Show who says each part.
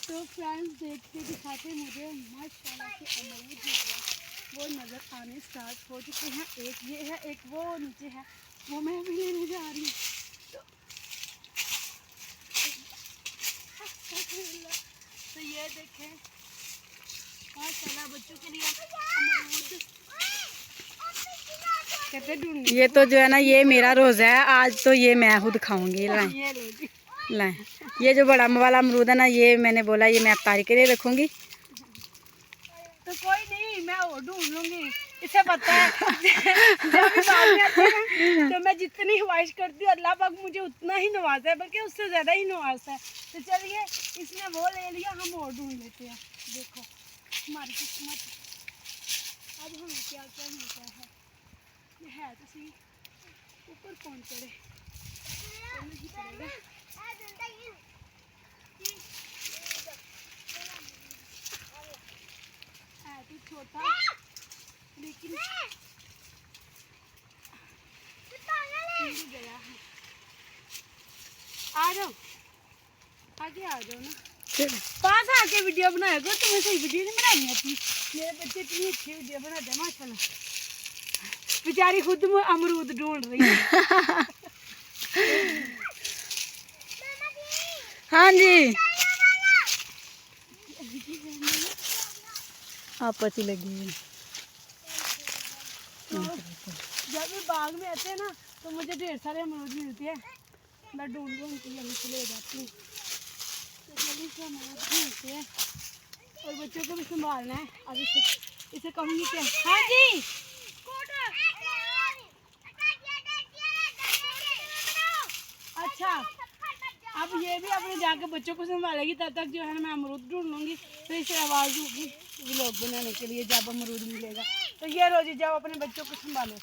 Speaker 1: तो फ्रेंड्स देखते दिखाते मुझे माशाल्लाह से अमरूद जो है वो नज़र आने स्टार्ट हो चुके हैं। एक ये है, एक वो नीचे है, वो मैं भी लेने जा रही हूँ। तो ये देखें माशाल्लाह बच्चों के लिए अमरूद कहते ढूंढ।
Speaker 2: ये तो जो है ना, ये मेरा रोज़ा है आज, तो ये मैं खुद खाऊंगी।
Speaker 1: ये लो जी।
Speaker 2: लाएं, ये जो बड़ा वाला अमरूद है ना, ये मैंने बोला ये मैं अफ्तारी के लिए रखूंगी।
Speaker 1: तो कोई नहीं, मैं और ढूंढ लूंगी। इसे पता है जब भी बाद में आते हैं तो मैं जितनी ख्वाहिश करती हूँ अल्लाह पाक मुझे उतना ही नवाजता है, बल्कि उससे ज़्यादा ही नवाजता है। तो चलिए, इसने वो ले लिया, हम और ढूंढ लेते हैं। देखो हमारी किस्मत अब हमें क्या क्या मिलता है। ये है तो सही, ऊपर कौन चढ़े, नहीं पड़ेगा। है तो छोटा लेकिन गया है। आ जाओ, आगे आ जाओ ना, पास आके वीडियो बनाया करो। तुम्हें सही वीडियो नहीं बनानी आती? मेरे बच्चे इतनी अच्छी वीडियो बनाते हैं माशाल्लाह। बेचारी खुद अमरूद ढूंढ रही है।
Speaker 2: हाँ जी, आपस ही लगी है।
Speaker 1: तो जब भी बाग में आते हैं ना तो मुझे ढेर सारे अमरूद मिलते हैं। मैं ढूंढ ढूंढ के यहीं से ले जाती हूँ। तो जल्दी से अमरूद ढूंढते हैं और बच्चों को भी संभालना है। अब इसे कहूँगी क्या? हाँ जी, अच्छा। अब ये भी अपने जाके बच्चों को संभालेगी, तब तक जो है ना मैं अमरूद ढूंढ लूँगी। तो इसे आवाज़ दूँगी व्लॉग बनाने के लिए जब अमरूद मिलेगा। तो ये रोजी जाओ अपने बच्चों को संभालो।